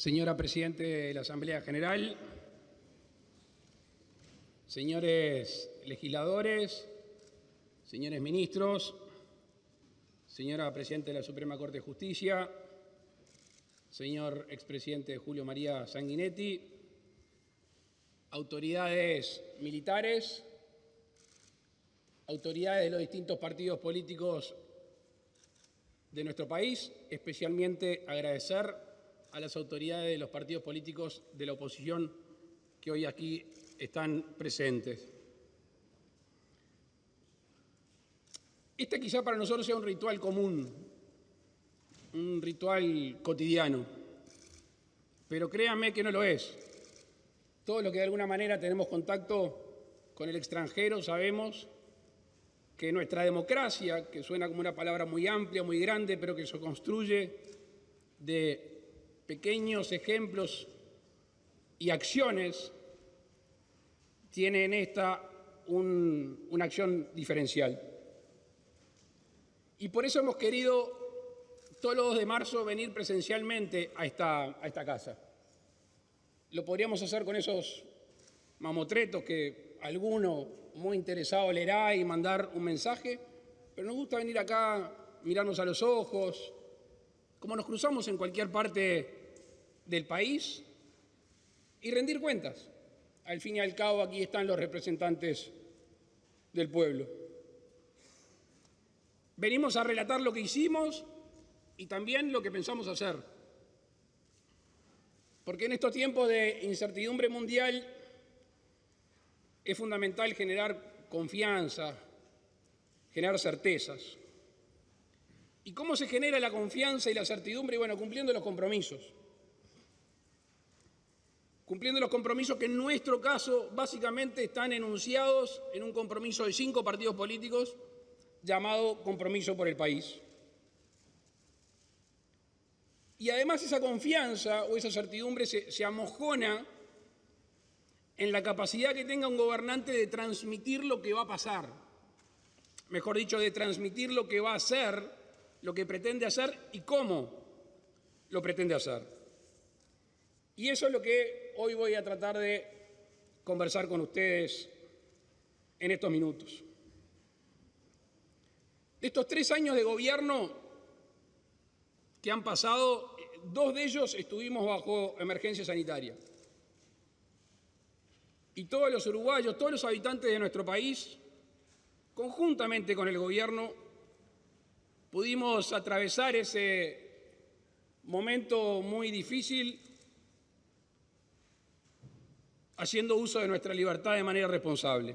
Señora Presidente de la Asamblea General, señores legisladores, señores ministros, señora Presidenta de la Suprema Corte de Justicia, señor expresidente Julio María Sanguinetti, autoridades militares, autoridades de los distintos partidos políticos de nuestro país, especialmente agradecer a las autoridades de los partidos políticos de la oposición que hoy aquí están presentes. Este quizá para nosotros sea un ritual común, un ritual cotidiano, pero créanme que no lo es. Todos los que de alguna manera tenemos contacto con el extranjero sabemos que nuestra democracia, que suena como una palabra muy amplia, muy grande, pero que se construye de pequeños ejemplos y acciones, tiene en esta una acción diferencial. Y por eso hemos querido todos los 2 de marzo venir presencialmente a esta casa. Lo podríamos hacer con esos mamotretos que alguno muy interesado leerá y mandar un mensaje, pero nos gusta venir acá, mirarnos a los ojos, como nos cruzamos en cualquier parte del país, y rendir cuentas. Al fin y al cabo, aquí están los representantes del pueblo. Venimos a relatar lo que hicimos y también lo que pensamos hacer. Porque en estos tiempos de incertidumbre mundial es fundamental generar confianza, generar certezas. ¿Y cómo se genera la confianza y la certidumbre? Bueno, cumpliendo los compromisos. Cumpliendo los compromisos que en nuestro caso básicamente están enunciados en un compromiso de 5 partidos políticos llamado Compromiso por el País. Y además esa confianza o esa certidumbre se amojona en la capacidad que tenga un gobernante de transmitir lo que va a pasar. Mejor dicho, de transmitir lo que va a hacer, lo que pretende hacer y cómo lo pretende hacer. Y eso es lo que hoy voy a tratar de conversar con ustedes en estos minutos. De estos 3 años de gobierno que han pasado, 2 de ellos estuvimos bajo emergencia sanitaria. Y todos los uruguayos, todos los habitantes de nuestro país, conjuntamente con el gobierno, pudimos atravesar ese momento muy difícil haciendo uso de nuestra libertad de manera responsable.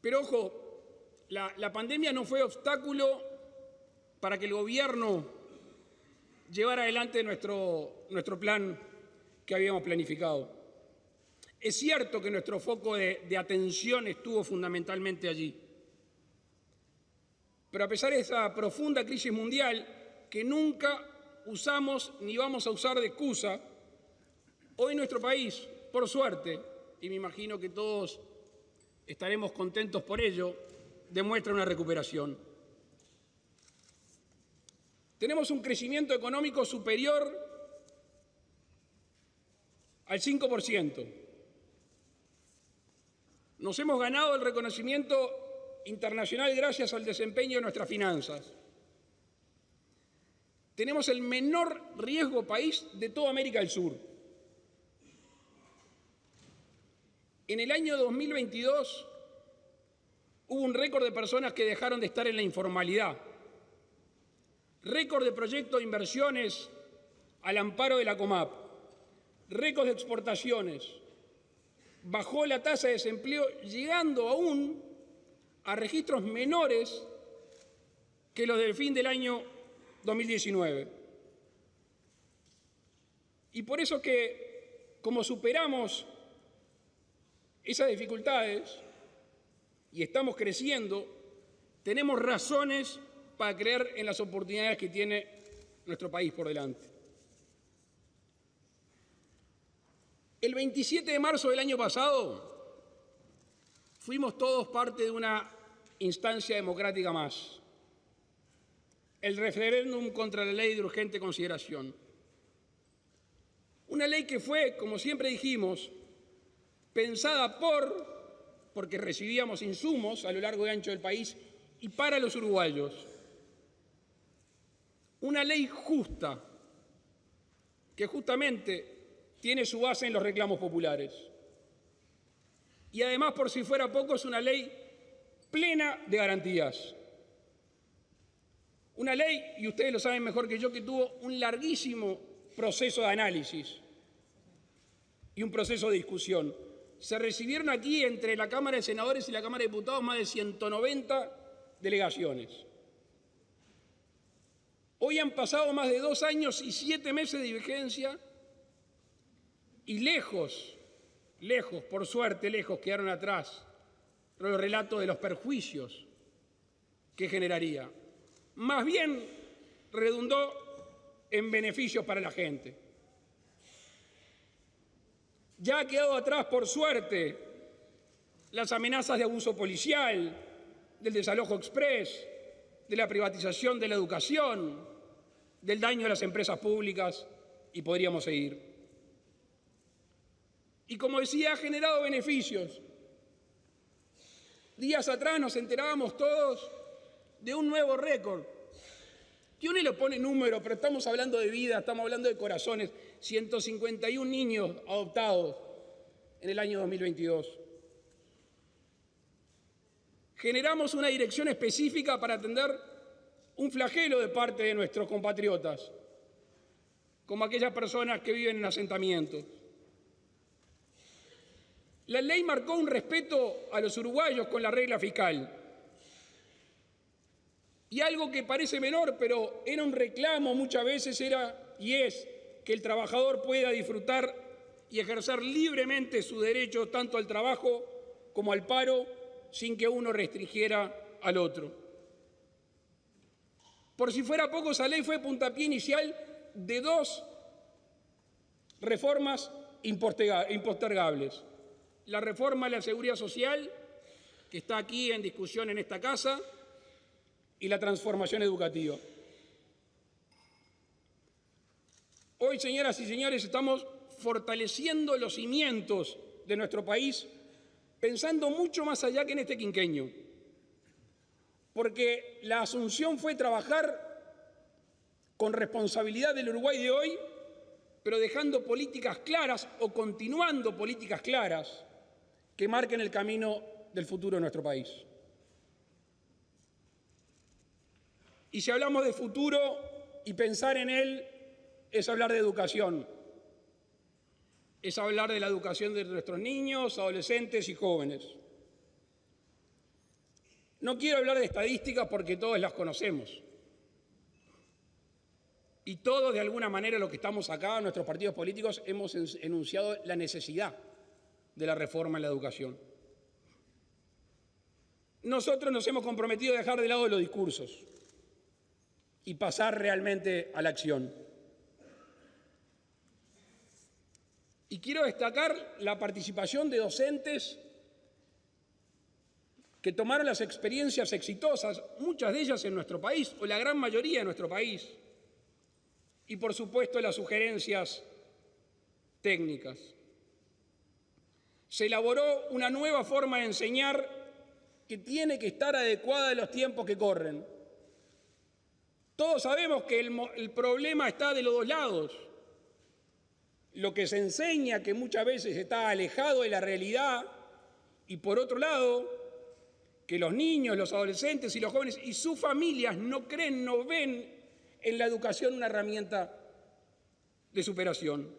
Pero ojo, la pandemia no fue obstáculo para que el gobierno llevara adelante nuestro plan que habíamos planificado. Es cierto que nuestro foco de atención estuvo fundamentalmente allí. Pero a pesar de esa profunda crisis mundial que nunca usamos ni vamos a usar de excusa, hoy nuestro país, por suerte, y me imagino que todos estaremos contentos por ello, demuestra una recuperación. Tenemos un crecimiento económico superior al 5%. Nos hemos ganado el reconocimiento internacional gracias al desempeño de nuestras finanzas. Tenemos el menor riesgo país de toda América del Sur. En el año 2022 hubo un récord de personas que dejaron de estar en la informalidad, récord de proyectos de inversiones al amparo de la COMAP, récord de exportaciones, bajó la tasa de desempleo llegando aún a registros menores que los del fin del año 2019. Y por eso que, como superamos esas dificultades y estamos creciendo, tenemos razones para creer en las oportunidades que tiene nuestro país por delante. El 27 de marzo del año pasado fuimos todos parte de una instancia democrática más, el referéndum contra la ley de urgente consideración. Una ley que fue, como siempre dijimos, pensada porque recibíamos insumos a lo largo y ancho del país y para los uruguayos. Una ley justa, que justamente tiene su base en los reclamos populares. Y además, por si fuera poco, es una ley plena de garantías. Una ley, y ustedes lo saben mejor que yo, que tuvo un larguísimo proceso de análisis y un proceso de discusión. Se recibieron aquí entre la Cámara de Senadores y la Cámara de Diputados más de 190 delegaciones. Hoy han pasado más de 2 años y 7 meses de vigencia y lejos, por suerte, lejos quedaron atrás los relatos de los perjuicios que generaría. Más bien redundó en beneficios para la gente. Ya ha quedado atrás, por suerte, las amenazas de abuso policial, del desalojo exprés, de la privatización de la educación, del daño a las empresas públicas, y podríamos seguir. Y como decía, ha generado beneficios. Días atrás nos enterábamos todos de un nuevo récord. Que uno le pone número, pero estamos hablando de vida, estamos hablando de corazones. 151 niños adoptados en el año 2022. Generamos una dirección específica para atender un flagelo de parte de nuestros compatriotas, como aquellas personas que viven en asentamientos. La ley marcó un respeto a los uruguayos con la regla fiscal. Y algo que parece menor, pero era un reclamo muchas veces, era y es que el trabajador pueda disfrutar y ejercer libremente su derecho tanto al trabajo como al paro, sin que uno restringiera al otro. Por si fuera poco, esa ley fue puntapié inicial de 2 reformas impostergables. La reforma de la Seguridad Social, que está aquí en discusión en esta casa, y la transformación educativa. Hoy, señoras y señores, estamos fortaleciendo los cimientos de nuestro país, pensando mucho más allá que en este quinquenio, porque la asunción fue trabajar con responsabilidad del Uruguay de hoy, pero dejando políticas claras o continuando políticas claras que marquen el camino del futuro de nuestro país. Y si hablamos de futuro y pensar en él, es hablar de educación. Es hablar de la educación de nuestros niños, adolescentes y jóvenes. No quiero hablar de estadísticas porque todos las conocemos. Y todos, de alguna manera, los que estamos acá, nuestros partidos políticos, hemos enunciado la necesidad de la reforma en la educación. Nosotros nos hemos comprometido a dejar de lado los discursos y pasar realmente a la acción. Y quiero destacar la participación de docentes que tomaron las experiencias exitosas, muchas de ellas en nuestro país, o la gran mayoría en nuestro país, y por supuesto las sugerencias técnicas. Se elaboró una nueva forma de enseñar que tiene que estar adecuada a los tiempos que corren. Todos sabemos que el problema está de los dos lados. Lo que se enseña, que muchas veces está alejado de la realidad, y por otro lado, que los niños, los adolescentes y los jóvenes y sus familias no creen, no ven en la educación una herramienta de superación.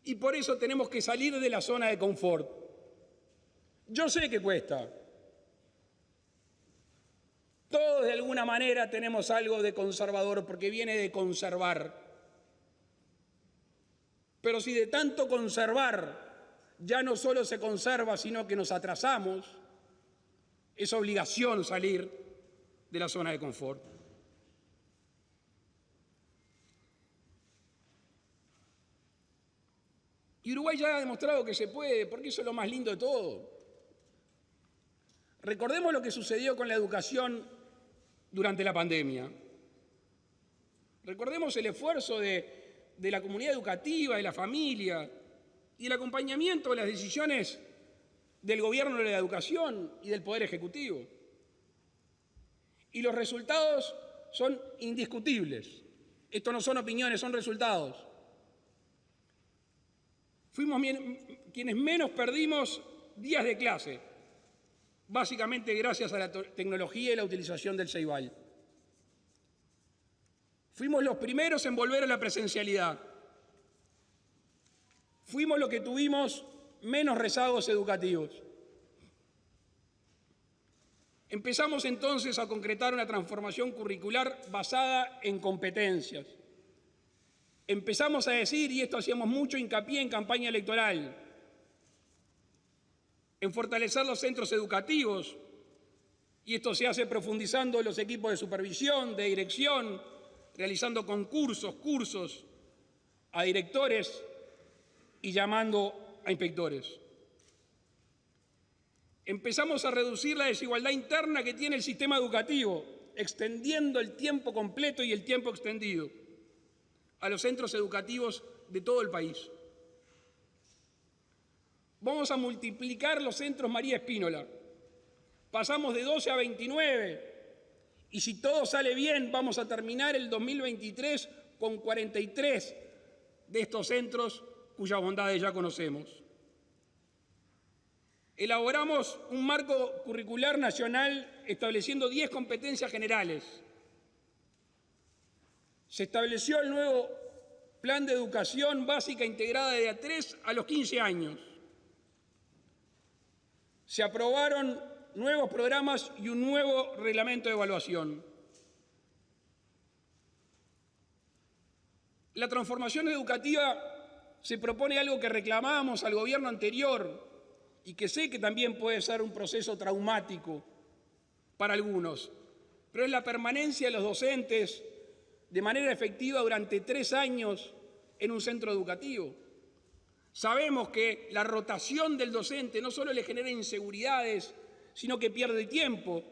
Y por eso tenemos que salir de la zona de confort. Yo sé que cuesta. Todos de alguna manera tenemos algo de conservador porque viene de conservar. Pero si de tanto conservar ya no solo se conserva, sino que nos atrasamos, es obligación salir de la zona de confort. Y Uruguay ya ha demostrado que se puede, porque eso es lo más lindo de todo. Recordemos lo que sucedió con la educación durante la pandemia. Recordemos el esfuerzo de de la comunidad educativa, de la familia y el acompañamiento de las decisiones del gobierno de la educación y del Poder Ejecutivo. Y los resultados son indiscutibles. Esto no son opiniones, son resultados. Fuimos quienes menos perdimos días de clase, básicamente gracias a la tecnología y la utilización del Ceibal. Fuimos los primeros en volver a la presencialidad. Fuimos los que tuvimos menos rezagos educativos. Empezamos entonces a concretar una transformación curricular basada en competencias. Empezamos a decir, y esto hacíamos mucho hincapié en campaña electoral, en fortalecer los centros educativos, y esto se hace profundizando los equipos de supervisión, de dirección, realizando concursos, cursos a directores y llamando a inspectores. Empezamos a reducir la desigualdad interna que tiene el sistema educativo, extendiendo el tiempo completo y el tiempo extendido a los centros educativos de todo el país. Vamos a multiplicar los centros María Espínola. Pasamos de 12 a 29 y si todo sale bien vamos a terminar el 2023 con 43 de estos centros cuyas bondades ya conocemos. Elaboramos un marco curricular nacional estableciendo 10 competencias generales. Se estableció el nuevo Plan de Educación Básica Integrada de a 3 a los 15 años. Se aprobaron nuevos programas y un nuevo reglamento de evaluación. La transformación educativa se propone algo que reclamábamos al gobierno anterior y que sé que también puede ser un proceso traumático para algunos, pero es la permanencia de los docentes de manera efectiva durante 3 años en un centro educativo. Sabemos que la rotación del docente no solo le genera inseguridades, sino que pierde tiempo,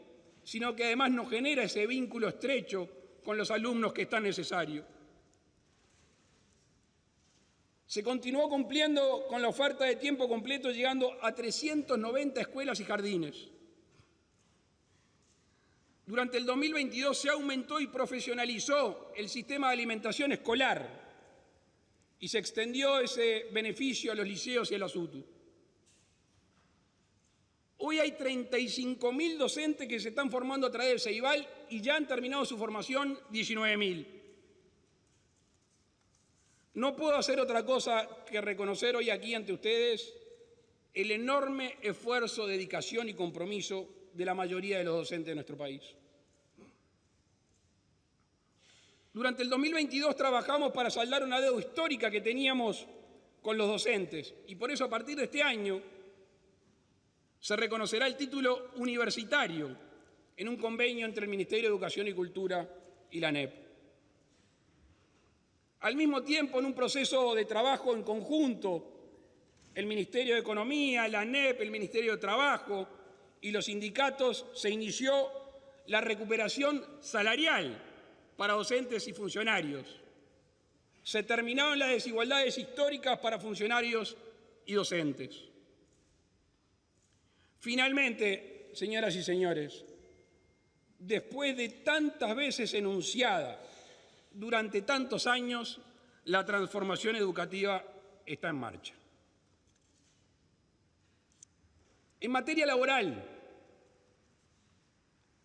sino que además no genera ese vínculo estrecho con los alumnos que es tan necesario. Se continuó cumpliendo con la oferta de tiempo completo, llegando a 390 escuelas y jardines. Durante el 2022 se aumentó y profesionalizó el sistema de alimentación escolar y se extendió ese beneficio a los liceos y a los UTU. Hoy hay 35.000 docentes que se están formando a través del Ceibal y ya han terminado su formación 19.000. No puedo hacer otra cosa que reconocer hoy aquí ante ustedes el enorme esfuerzo, dedicación y compromiso de la mayoría de los docentes de nuestro país. Durante el 2022 trabajamos para saldar una deuda histórica que teníamos con los docentes y por eso a partir de este año se reconocerá el título universitario en un convenio entre el Ministerio de Educación y Cultura y la ANEP. Al mismo tiempo, en un proceso de trabajo en conjunto, el Ministerio de Economía, la ANEP, el Ministerio de Trabajo y los sindicatos, se inició la recuperación salarial para docentes y funcionarios. Se terminaron las desigualdades históricas para funcionarios y docentes. Finalmente, señoras y señores, después de tantas veces enunciada durante tantos años, la transformación educativa está en marcha. En materia laboral,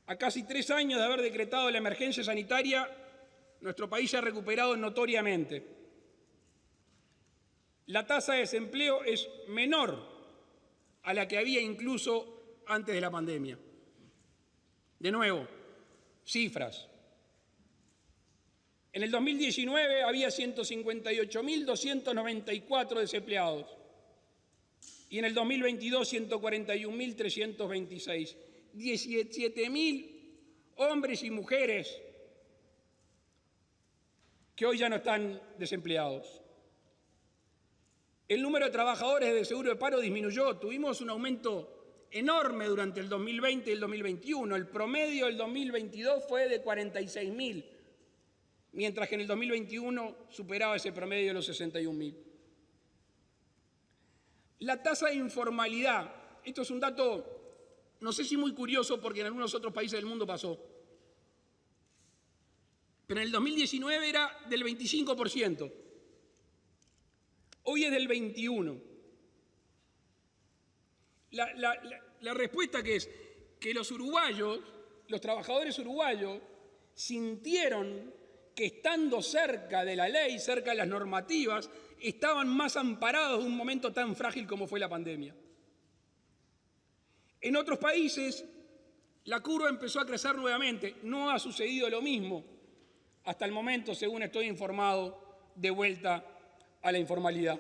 a casi 3 años de haber decretado la emergencia sanitaria, nuestro país se ha recuperado notoriamente. La tasa de desempleo es menor a la que había incluso antes de la pandemia. De nuevo, cifras. En el 2019 había 158.294 desempleados y en el 2022 141.326. 17.000 hombres y mujeres que hoy ya no están desempleados. El número de trabajadores del seguro de paro disminuyó. Tuvimos un aumento enorme durante el 2020 y el 2021. El promedio del 2022 fue de 46.000. mientras que en el 2021 superaba ese promedio de los 61.000. La tasa de informalidad, esto es un dato, no sé si muy curioso porque en algunos otros países del mundo pasó, pero en el 2019 era del 25%, hoy es del 21%. La respuesta que es que los uruguayos, los trabajadores uruguayos, sintieron que estando cerca de la ley, cerca de las normativas, estaban más amparados en un momento tan frágil como fue la pandemia. En otros países, la curva empezó a crecer nuevamente. No ha sucedido lo mismo hasta el momento, según estoy informado, de vuelta a la informalidad.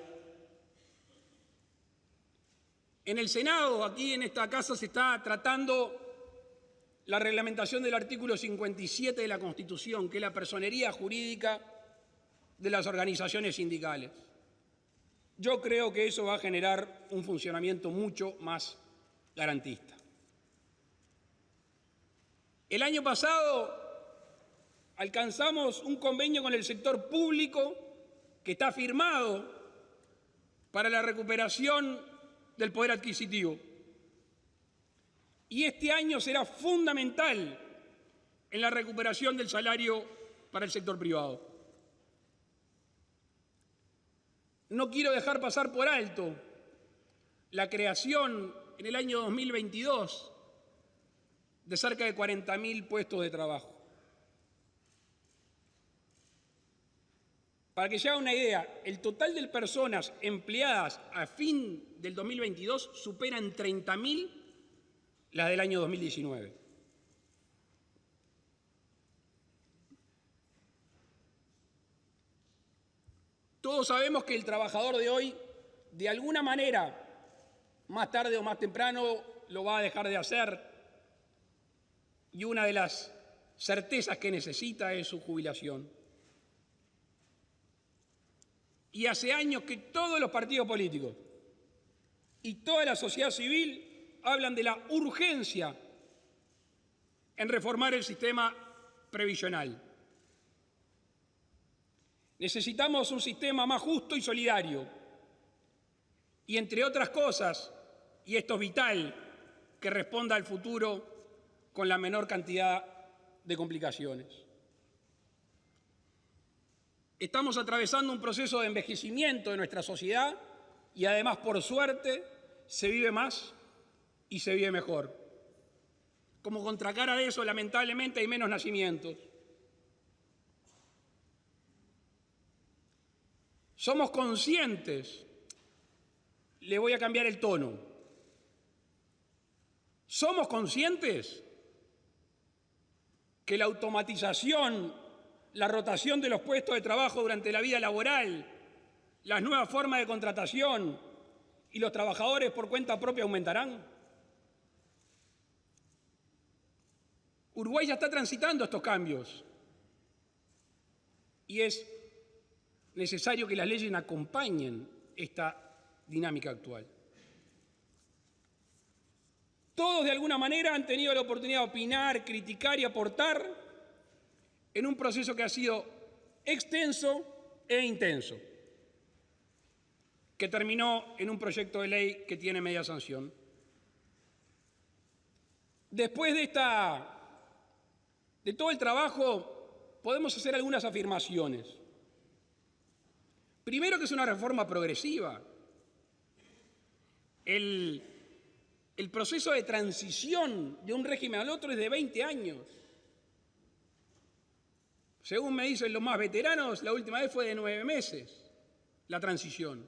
En el Senado, aquí en esta casa, se está tratando la reglamentación del artículo 57 de la Constitución, que es la personería jurídica de las organizaciones sindicales. Yo creo que eso va a generar un funcionamiento mucho más garantista. El año pasado alcanzamos un convenio con el sector público que está firmado para la recuperación del poder adquisitivo. Y este año será fundamental en la recuperación del salario para el sector privado. No quiero dejar pasar por alto la creación en el año 2022 de cerca de 40.000 puestos de trabajo. Para que se haga una idea, el total de personas empleadas a fin del 2022 superan 30.000 las del año 2019. Todos sabemos que el trabajador de hoy, de alguna manera, más tarde o más temprano, lo va a dejar de hacer, y una de las certezas que necesita es su jubilación. Y hace años que todos los partidos políticos y toda la sociedad civil hablan de la urgencia en reformar el sistema previsional. Necesitamos un sistema más justo y solidario. Y entre otras cosas, y esto es vital, que responda al futuro con la menor cantidad de complicaciones. Estamos atravesando un proceso de envejecimiento de nuestra sociedad y además, por suerte, se vive más y se vive mejor. Como contracara de eso, lamentablemente, hay menos nacimientos. Somos conscientes, le voy a cambiar el tono, somos conscientes que la automatización, la rotación de los puestos de trabajo durante la vida laboral, las nuevas formas de contratación y los trabajadores por cuenta propia aumentarán. Uruguay ya está transitando estos cambios y es necesario que las leyes acompañen esta dinámica actual. Todos de alguna manera han tenido la oportunidad de opinar, criticar y aportar en un proceso que ha sido extenso e intenso, que terminó en un proyecto de ley que tiene media sanción. Después de todo el trabajo, podemos hacer algunas afirmaciones. Primero, que es una reforma progresiva. El proceso de transición de un régimen al otro es de 20 años. Según me dicen los más veteranos, la última vez fue de 9 meses, la transición.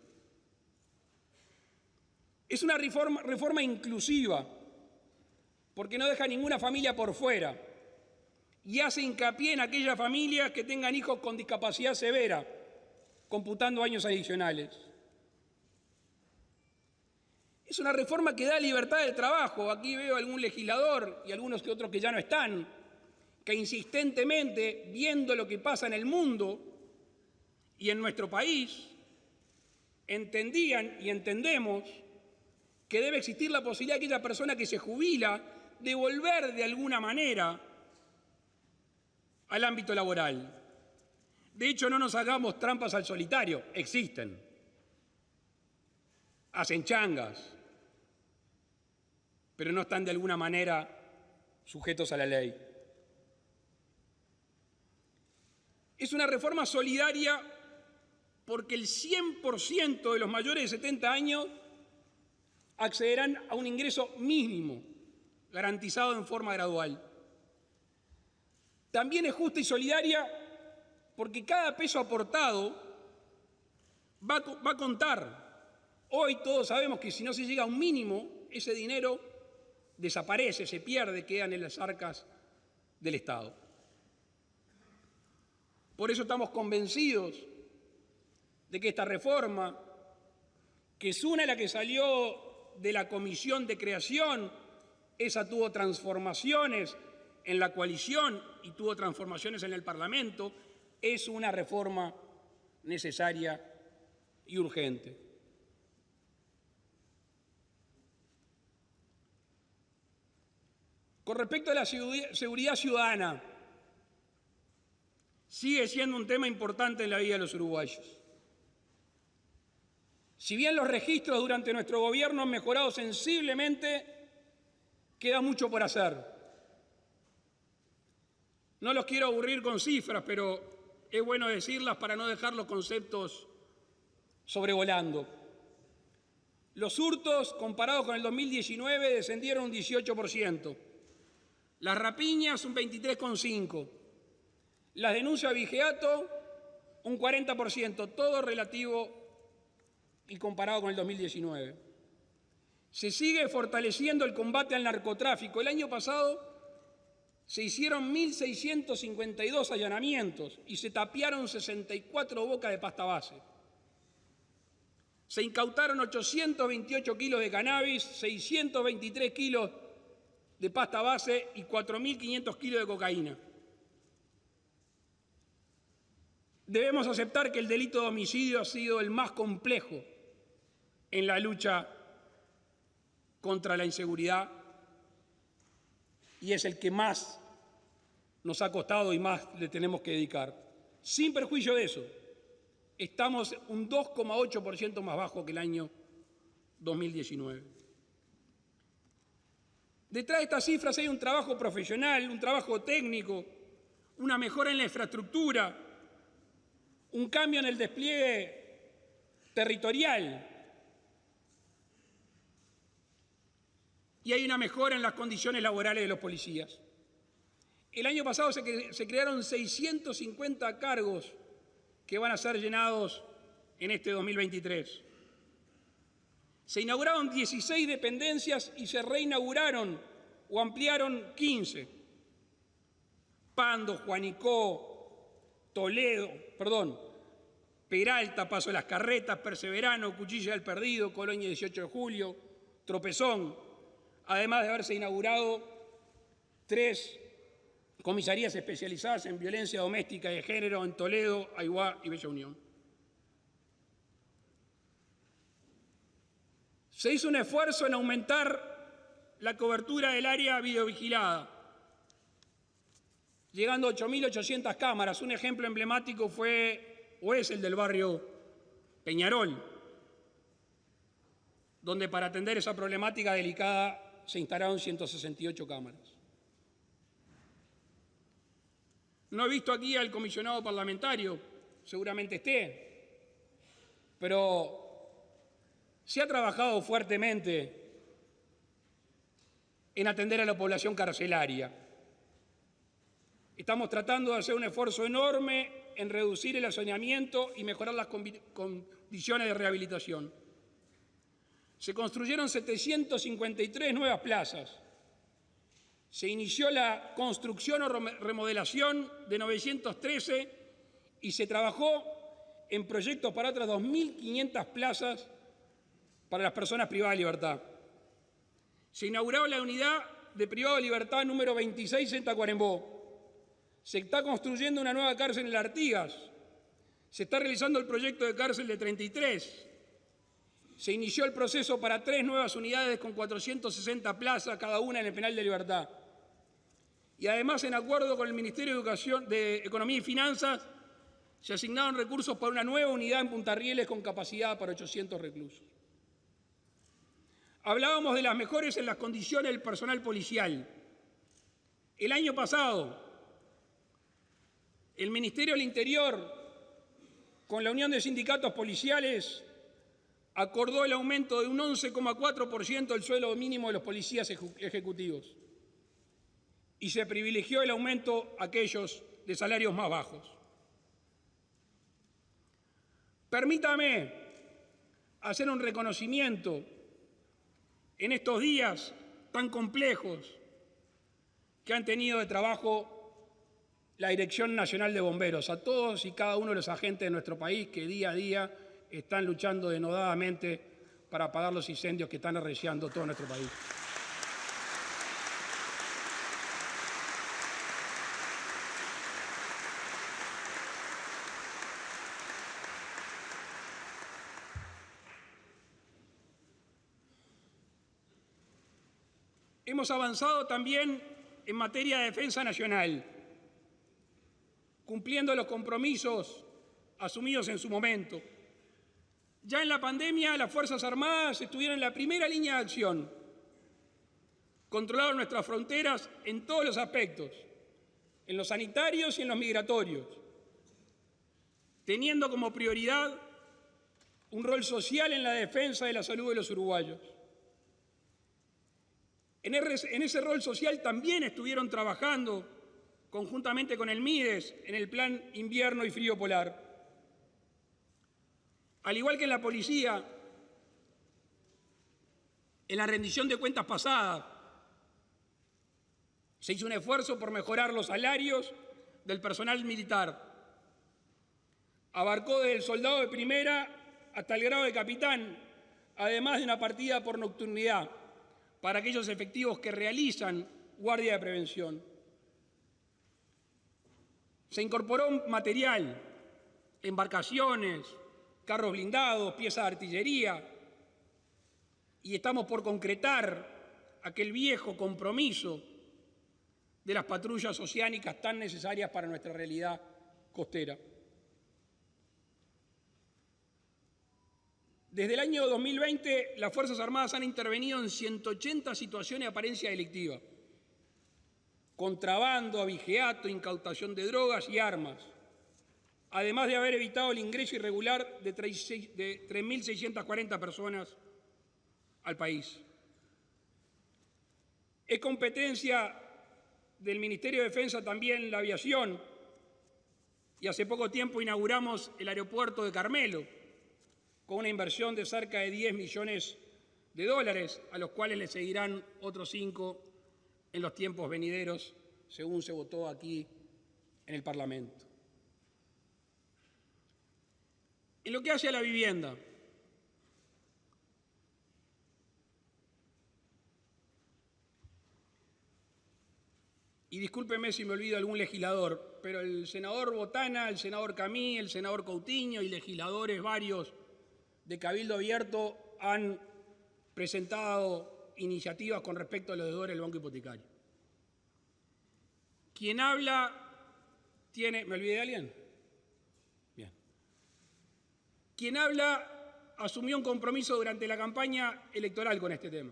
Es una reforma inclusiva, porque no deja ninguna familia por fuera y hace hincapié en aquellas familias que tengan hijos con discapacidad severa, computando años adicionales. Es una reforma que da libertad de trabajo. Aquí veo a algún legislador y algunos que otros que ya no están, que insistentemente, viendo lo que pasa en el mundo y en nuestro país, entendían y entendemos que debe existir la posibilidad de aquella persona que se jubila de volver de alguna manera al ámbito laboral. De hecho, no nos hagamos trampas al solitario, existen. Hacen changas, pero no están de alguna manera sujetos a la ley. Es una reforma solidaria porque el 100% de los mayores de 70 años accederán a un ingreso mínimo, garantizado en forma gradual. También es justa y solidaria porque cada peso aportado va a contar. Hoy todos sabemos que si no se llega a un mínimo, ese dinero desaparece, se pierde, quedan en las arcas del Estado. Por eso estamos convencidos de que esta reforma, que es una de las que salió de la comisión de creación, esa tuvo transformaciones en la coalición y tuvo transformaciones en el Parlamento, es una reforma necesaria y urgente. Con respecto a la seguridad ciudadana, sigue siendo un tema importante en la vida de los uruguayos. Si bien los registros durante nuestro gobierno han mejorado sensiblemente, queda mucho por hacer. No los quiero aburrir con cifras, pero es bueno decirlas para no dejar los conceptos sobrevolando. Los hurtos, comparados con el 2019, descendieron un 18%. Las rapiñas, un 23,5%. Las denuncias de abigeato, un 40%. Todo relativo y comparado con el 2019. Se sigue fortaleciendo el combate al narcotráfico. El año pasado se hicieron 1.652 allanamientos y se tapiaron 64 bocas de pasta base. Se incautaron 828 kilos de cannabis, 623 kilos de pasta base y 4.500 kilos de cocaína. Debemos aceptar que el delito de homicidio ha sido el más complejo en la lucha contra la inseguridad y es el que más nos ha costado y más le tenemos que dedicar. Sin perjuicio de eso, estamos un 2,8% más bajo que el año 2019. Detrás de estas cifras hay un trabajo profesional, un trabajo técnico, una mejora en la infraestructura, un cambio en el despliegue territorial y hay una mejora en las condiciones laborales de los policías. El año pasado se crearon 650 cargos que van a ser llenados en este 2023. Se inauguraron 16 dependencias y se reinauguraron o ampliaron 15. Pando, Juanicó, Peralta, Paso de las Carretas, Perseverano, Cuchilla del Perdido, Colonia 18 de Julio, Tropezón, además de haberse inaugurado 3 comisarías especializadas en violencia doméstica y de género en Toledo, Aiguá y Bella Unión. Se hizo un esfuerzo en aumentar la cobertura del área videovigilada, llegando a 8.800 cámaras. Un ejemplo emblemático fue o es el del barrio Peñarol, donde para atender esa problemática delicada se instalaron 168 cámaras. No he visto aquí al comisionado parlamentario, seguramente esté, pero se ha trabajado fuertemente en atender a la población carcelaria. Estamos tratando de hacer un esfuerzo enorme en reducir el hacinamiento y mejorar las condiciones de rehabilitación. Se construyeron 753 nuevas plazas. Se inició la construcción o remodelación de 913 y se trabajó en proyectos para otras 2.500 plazas para las personas privadas de libertad. Se inauguró la unidad de privado de libertad número 26 en Tacuarembó. Se está construyendo una nueva cárcel en Artigas. Se está realizando el proyecto de cárcel de 33. Se inició el proceso para 3 nuevas unidades con 460 plazas, cada una en el Penal de Libertad. Y además, en acuerdo con el Ministerio de Economía y Finanzas, Se asignaron recursos para una nueva unidad en Punta Rieles con capacidad para 800 reclusos. Hablábamos de las mejoras en las condiciones del personal policial. El año pasado, el Ministerio del Interior, con la Unión de Sindicatos Policiales, acordó el aumento de un 11,4% del sueldo mínimo de los policías ejecutivos y se privilegió el aumento a aquellos de salarios más bajos. Permítame hacer un reconocimiento en estos días tan complejos que han tenido de trabajo la Dirección Nacional de Bomberos, a todos y cada uno de los agentes de nuestro país que día a día están luchando denodadamente para apagar los incendios que están arreciando todo nuestro país. Hemos avanzado también en materia de defensa nacional, cumpliendo los compromisos asumidos en su momento. Ya en la pandemia, las Fuerzas Armadas estuvieron en la primera línea de acción, controlaron nuestras fronteras en todos los aspectos, en los sanitarios y en los migratorios, teniendo como prioridad un rol social en la defensa de la salud de los uruguayos. En ese rol social también estuvieron trabajando conjuntamente con el MIDES en el Plan Invierno y Frío Polar. Al igual que en la policía, en la rendición de cuentas pasada, se hizo un esfuerzo por mejorar los salarios del personal militar. Abarcó desde el soldado de primera hasta el grado de capitán, además de una partida por nocturnidad para aquellos efectivos que realizan guardia de prevención. Se incorporó material, embarcaciones, carros blindados, piezas de artillería, y estamos por concretar aquel viejo compromiso de las patrullas oceánicas tan necesarias para nuestra realidad costera. Desde el año 2020, las Fuerzas Armadas han intervenido en 180 situaciones de apariencia delictiva: contrabando, abigeato, incautación de drogas y armas, además de haber evitado el ingreso irregular de 3.640 personas al país. Es competencia del Ministerio de Defensa también la aviación, y hace poco tiempo inauguramos el aeropuerto de Carmelo, con una inversión de cerca de $10 millones, a los cuales le seguirán otros 5 en los tiempos venideros, según se votó aquí en el Parlamento. En lo que hace a la vivienda, y discúlpeme si me olvido algún legislador, pero el senador Botana, el senador Camí, el senador Coutinho y legisladores varios de Cabildo Abierto han presentado iniciativas con respecto a los deudores del Banco Hipotecario. Quien habla tiene... ¿Me olvidé de alguien? Bien. Quien habla asumió un compromiso durante la campaña electoral con este tema.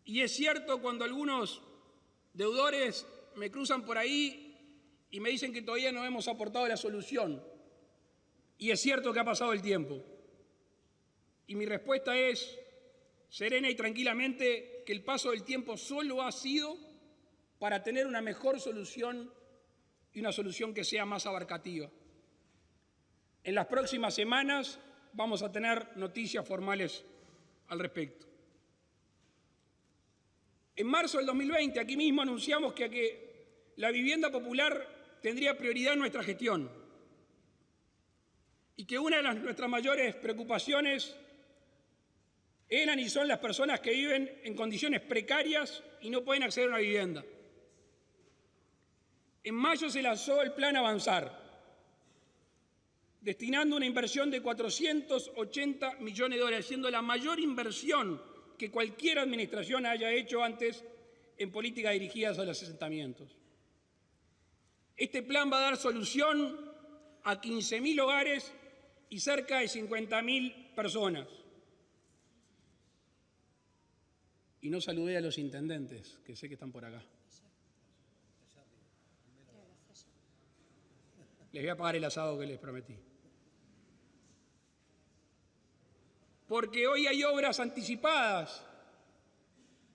Y es cierto, cuando algunos deudores me cruzan por ahí y me dicen que todavía no hemos aportado la solución. Y es cierto que ha pasado el tiempo. Y mi respuesta es, serena y tranquilamente, que el paso del tiempo solo ha sido para tener una mejor solución y una solución que sea más abarcativa. En las próximas semanas vamos a tener noticias formales al respecto. En marzo del 2020, aquí mismo anunciamos que la vivienda popular tendría prioridad en nuestra gestión y que una de nuestras mayores preocupaciones eran y son las personas que viven en condiciones precarias y no pueden acceder a una vivienda. En mayo se lanzó el Plan Avanzar, destinando una inversión de $480 millones, siendo la mayor inversión que cualquier administración haya hecho antes en políticas dirigidas a los asentamientos. Este plan va a dar solución a 15.000 hogares y cerca de 50.000 personas. Y no saludé a los intendentes, que sé que están por acá. Les voy a pagar el asado que les prometí. Porque hoy hay obras anticipadas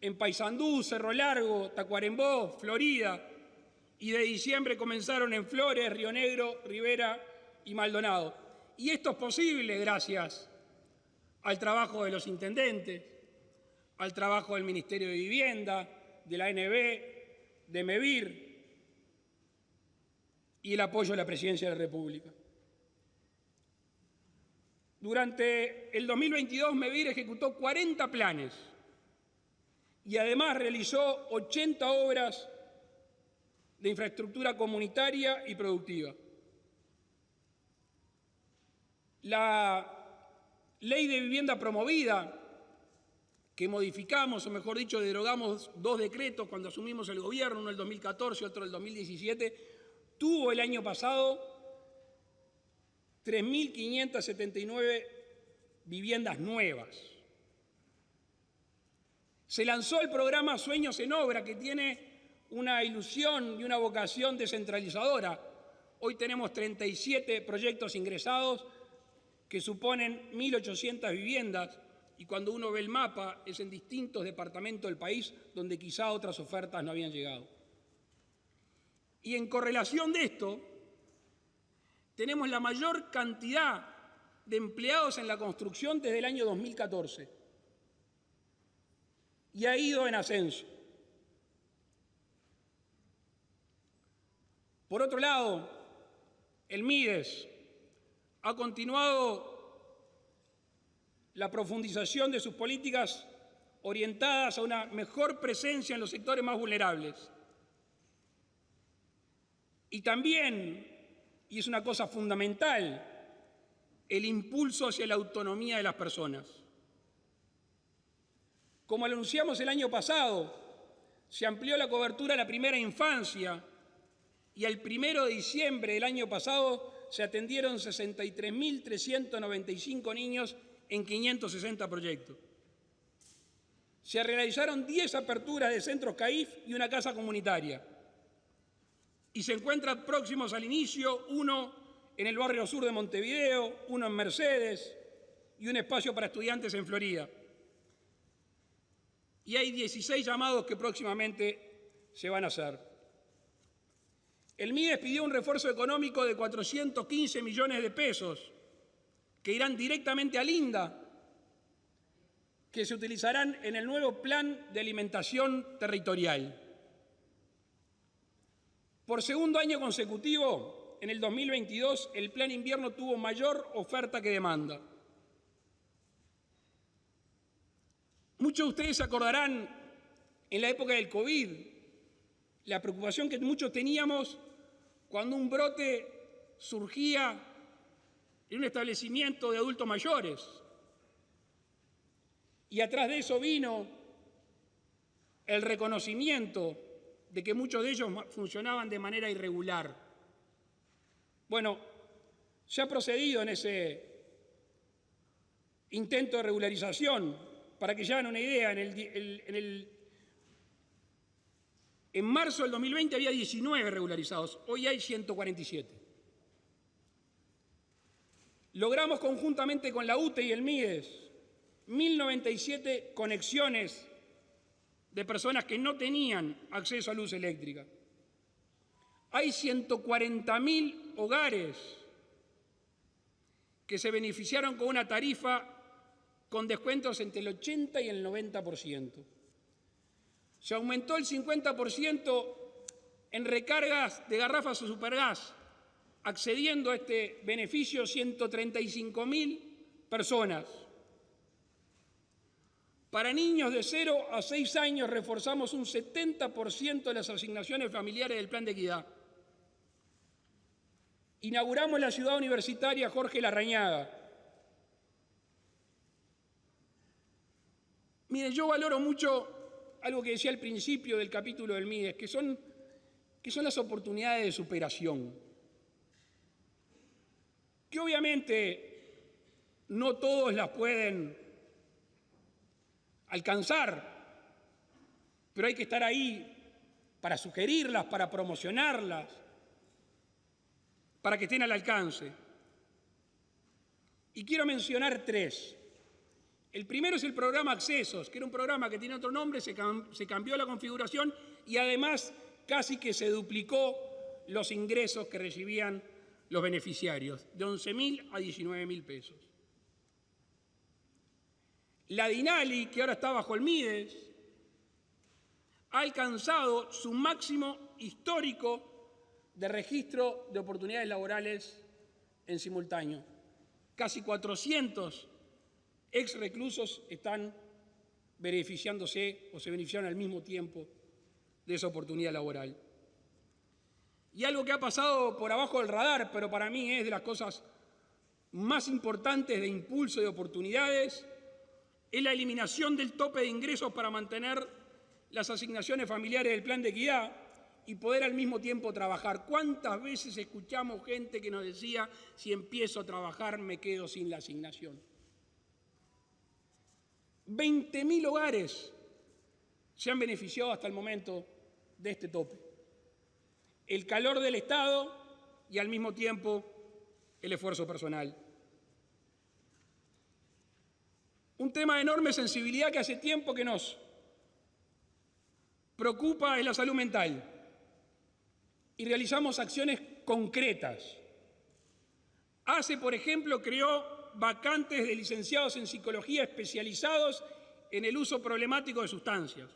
en Paysandú, Cerro Largo, Tacuarembó, Florida, y de diciembre comenzaron en Flores, Río Negro, Rivera y Maldonado. Y esto es posible gracias al trabajo de los intendentes, al trabajo del Ministerio de Vivienda, de la ANB, de MEVIR y el apoyo de la Presidencia de la República. Durante el 2022, MEVIR ejecutó 40 planes y además realizó 80 obras de infraestructura comunitaria y productiva. La ley de vivienda promovida, que modificamos, o mejor dicho, derogamos 2 decretos cuando asumimos el gobierno, uno el 2014 y otro el 2017, tuvo el año pasado 3.579 viviendas nuevas. Se lanzó el programa Sueños en Obra, que tiene una ilusión y una vocación descentralizadora. Hoy tenemos 37 proyectos ingresados que suponen 1.800 viviendas y cuando uno ve el mapa es en distintos departamentos del país donde quizá otras ofertas no habían llegado. Y en correlación de esto, tenemos la mayor cantidad de empleados en la construcción desde el año 2014 y ha ido en ascenso. Por otro lado, el MIDES ha continuado la profundización de sus políticas orientadas a una mejor presencia en los sectores más vulnerables. Y también, y es una cosa fundamental, el impulso hacia la autonomía de las personas. Como anunciamos el año pasado, se amplió la cobertura a la primera infancia y al 1 de diciembre del año pasado se atendieron 63.395 niños en 560 proyectos. Se realizaron 10 aperturas de centros CAIF y una casa comunitaria. Y se encuentran próximos al inicio uno en el barrio sur de Montevideo, uno en Mercedes y un espacio para estudiantes en Florida. Y hay 16 llamados que próximamente se van a hacer. El MIDES pidió un refuerzo económico de 415 millones de pesos que irán directamente al INDA, que se utilizarán en el nuevo Plan de Alimentación Territorial. Por segundo año consecutivo, en el 2022, el Plan Invierno tuvo mayor oferta que demanda. Muchos de ustedes se acordarán, en la época del COVID, la preocupación que muchos teníamos cuando un brote surgía en un establecimiento de adultos mayores. Y atrás de eso vino el reconocimiento de que muchos de ellos funcionaban de manera irregular. Bueno, se ha procedido en ese intento de regularización. Para que se hagan una idea, en marzo del 2020 había 19 regularizados, hoy hay 147. Logramos conjuntamente con la UTE y el MIDES 1.097 conexiones de personas que no tenían acceso a luz eléctrica. Hay 140.000 hogares que se beneficiaron con una tarifa con descuentos entre el 80 y el 90%. Se aumentó el 50% en recargas de garrafas o supergas, accediendo a este beneficio 135.000 personas. Para niños de 0 a 6 años reforzamos un 70% de las asignaciones familiares del Plan de Equidad. Inauguramos la ciudad universitaria Jorge Larrañaga. Miren, yo valoro mucho algo que decía al principio del capítulo del MIDES, que son las oportunidades de superación. que obviamente no todos las pueden alcanzar, pero hay que estar ahí para sugerirlas, para promocionarlas, para que estén al alcance. Y quiero mencionar tres. El primero es el programa Accesos, que era un programa que tiene otro nombre, se cambió la configuración y además casi que se duplicó los ingresos que recibían los beneficiarios, de 11.000 a 19.000 pesos. La DINALI, que ahora está bajo el MIDES, ha alcanzado su máximo histórico de registro de oportunidades laborales en simultáneo. Casi 400 exreclusos están beneficiándose o se beneficiaron al mismo tiempo de esa oportunidad laboral. Y algo que ha pasado por abajo del radar, pero para mí es de las cosas más importantes de impulso de oportunidades, es la eliminación del tope de ingresos para mantener las asignaciones familiares del Plan de Equidad y poder al mismo tiempo trabajar. ¿Cuántas veces escuchamos gente que nos decía, si empiezo a trabajar me quedo sin la asignación? 20.000 hogares se han beneficiado hasta el momento de este tope. El calor del Estado y al mismo tiempo el esfuerzo personal. Un tema de enorme sensibilidad que hace tiempo que nos preocupa es la salud mental y realizamos acciones concretas. ACE, por ejemplo, creó vacantes de licenciados en psicología especializados en el uso problemático de sustancias.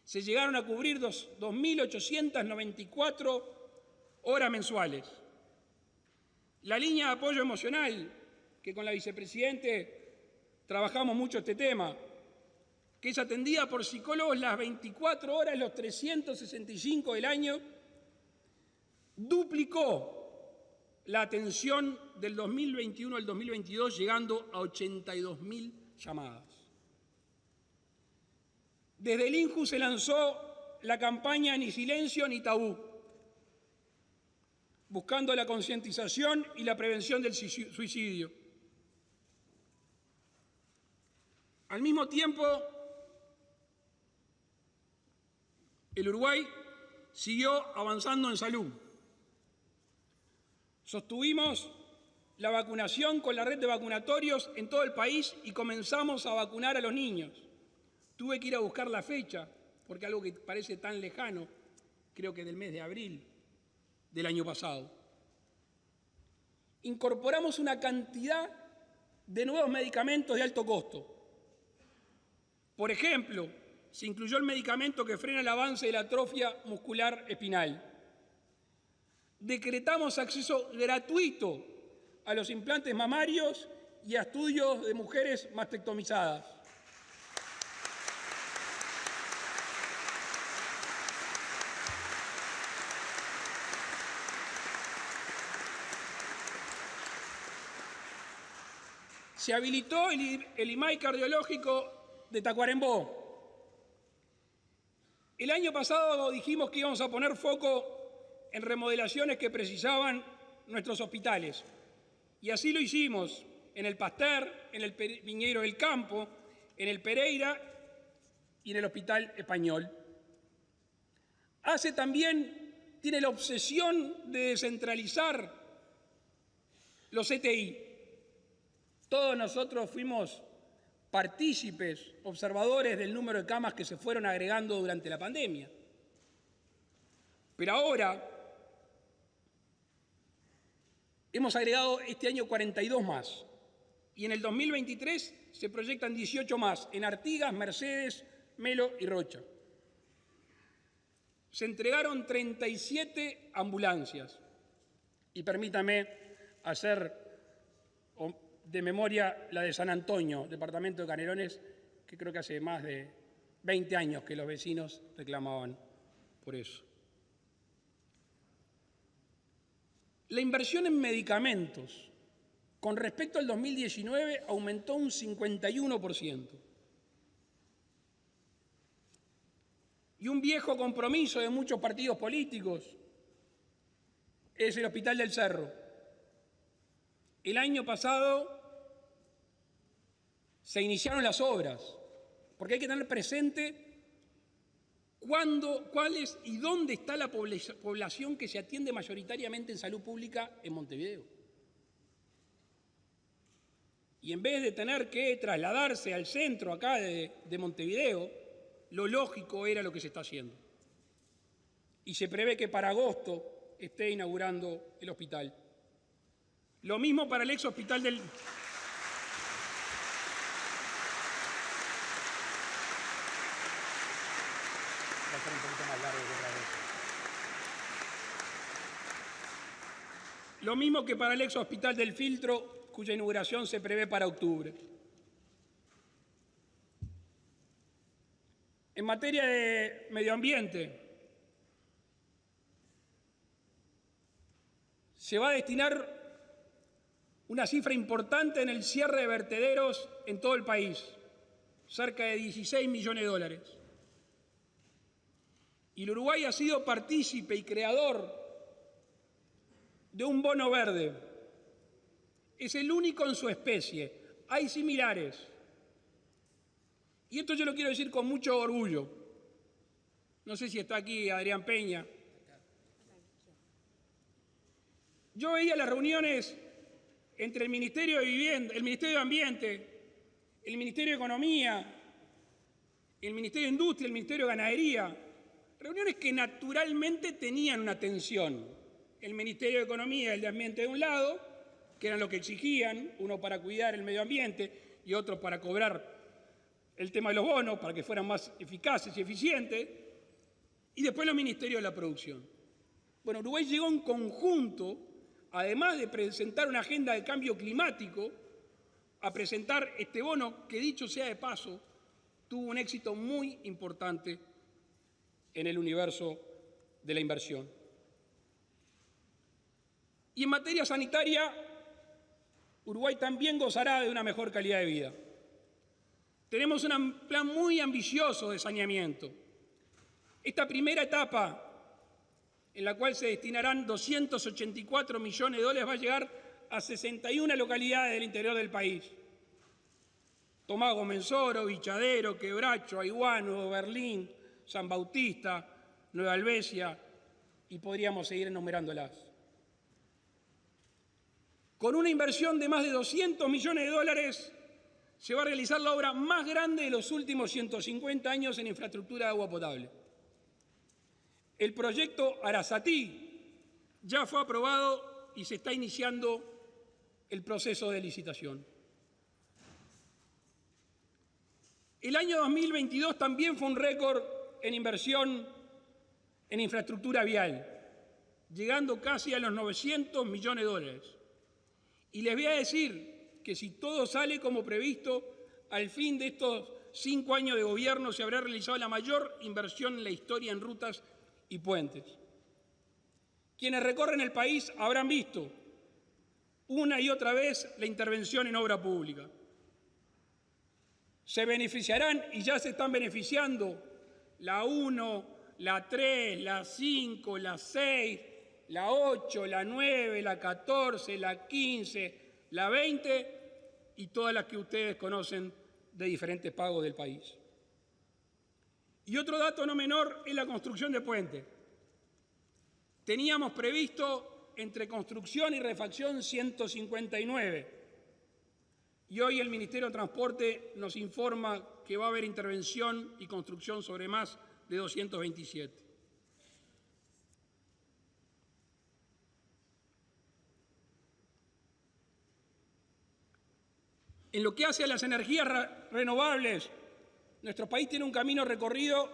Se llegaron a cubrir 2.894 horas mensuales. La línea de apoyo emocional, que con la vicepresidente trabajamos mucho este tema, que es atendida por psicólogos las 24 horas, los 365 del año, duplicó la atención del 2021 al 2022, llegando a 82.000 llamadas. Desde el INJU se lanzó la campaña Ni Silencio ni Tabú, buscando la concientización y la prevención del suicidio. Al mismo tiempo, el Uruguay siguió avanzando en salud. Sostuvimos la vacunación con la red de vacunatorios en todo el país y comenzamos a vacunar a los niños. Tuve que ir a buscar la fecha, porque algo que parece tan lejano, creo que del mes de abril del año pasado. Incorporamos una cantidad de nuevos medicamentos de alto costo. Por ejemplo, se incluyó el medicamento que frena el avance de la atrofia muscular espinal. Decretamos acceso gratuito a los implantes mamarios y a estudios de mujeres mastectomizadas. Se habilitó el IMAI cardiológico de Tacuarembó. El año pasado dijimos que íbamos a poner foco en remodelaciones que precisaban nuestros hospitales. Y así lo hicimos en el Pasteur, en el Piñeiro del Campo, en el Pereira y en el Hospital Español. ACE también tiene la obsesión de descentralizar los CTI. Todos nosotros fuimos partícipes, observadores del número de camas que se fueron agregando durante la pandemia. Pero ahora hemos agregado este año 42 más y en el 2023 se proyectan 18 más en Artigas, Mercedes, Melo y Rocha. Se entregaron 37 ambulancias y permítame hacer de memoria la de San Antonio, departamento de Canelones, que creo que hace más de 20 años que los vecinos reclamaban por eso. La inversión en medicamentos con respecto al 2019 aumentó un 51%. Y un viejo compromiso de muchos partidos políticos es el Hospital del Cerro. El año pasado se iniciaron las obras, porque hay que tener presente cuándo, cuál es y dónde está la población que se atiende mayoritariamente en salud pública en Montevideo. Y en vez de tener que trasladarse al centro acá de Montevideo, lo lógico era lo que se está haciendo. Y se prevé que para agosto esté inaugurando el hospital. Lo mismo para el ex hospital del... Lo mismo que para el ex hospital del Filtro, cuya inauguración se prevé para octubre. En materia de medio ambiente, se va a destinar una cifra importante en el cierre de vertederos en todo el país, cerca de 16 millones de dólares. Y el Uruguay ha sido partícipe y creador de un bono verde. Es el único en su especie. Hay similares. Y esto yo lo quiero decir con mucho orgullo. No sé si está aquí Adrián Peña. Yo veía las reuniones entre el Ministerio de Vivienda, el Ministerio de Ambiente, el Ministerio de Economía, el Ministerio de Industria, el Ministerio de Ganadería, reuniones que naturalmente tenían una tensión. El Ministerio de Economía y el de Ambiente de un lado, que eran lo que exigían, uno para cuidar el medio ambiente y otro para cobrar el tema de los bonos, para que fueran más eficaces y eficientes, y después los Ministerios de la Producción. Bueno, Uruguay llegó en conjunto, además de presentar una agenda de cambio climático, a presentar este bono que, dicho sea de paso, tuvo un éxito muy importante en el universo de la inversión. Y en materia sanitaria, Uruguay también gozará de una mejor calidad de vida. Tenemos un plan muy ambicioso de saneamiento. Esta primera etapa, en la cual se destinarán 284 millones de dólares, va a llegar a 61 localidades del interior del país. Tomás Gomenzoro, Bichadero, Quebracho, Aiguano, Berlín, San Bautista, Nueva Albesia, y podríamos seguir enumerándolas. Con una inversión de más de 200 millones de dólares, se va a realizar la obra más grande de los últimos 150 años en infraestructura de agua potable. El proyecto Arasatí ya fue aprobado y se está iniciando el proceso de licitación. El año 2022 también fue un récord en inversión en infraestructura vial, llegando casi a los 900 millones de dólares. Y les voy a decir que si todo sale como previsto, al fin de estos 5 años de gobierno se habrá realizado la mayor inversión en la historia en rutas y puentes. Quienes recorren el país habrán visto una y otra vez la intervención en obra pública. Se beneficiarán y ya se están beneficiando la 1, la 3, la 5, la 6, la 8, la 9, la 14, la 15, la 20 y todas las que ustedes conocen de diferentes pagos del país. Y otro dato no menor es la construcción de puentes. Teníamos previsto entre construcción y refacción 159. Y hoy el Ministerio de Transporte nos informa que va a haber intervención y construcción sobre más de 227. En lo que hace a las energías renovables, nuestro país tiene un camino recorrido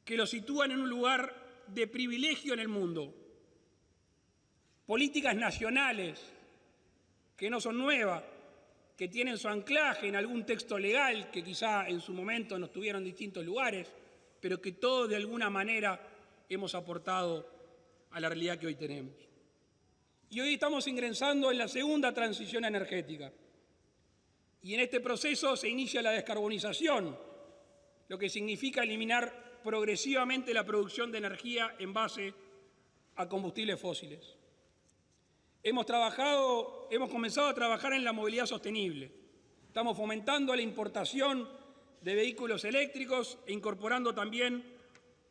que lo sitúa en un lugar de privilegio en el mundo. Políticas nacionales que no son nuevas, que tienen su anclaje en algún texto legal que quizá en su momento nos tuvieron en distintos lugares, pero que todos de alguna manera hemos aportado a la realidad que hoy tenemos. Y hoy estamos ingresando en la segunda transición energética. Y en este proceso se inicia la descarbonización, lo que significa eliminar progresivamente la producción de energía en base a combustibles fósiles. Hemos comenzado a trabajar en la movilidad sostenible. Estamos fomentando la importación de vehículos eléctricos e incorporando también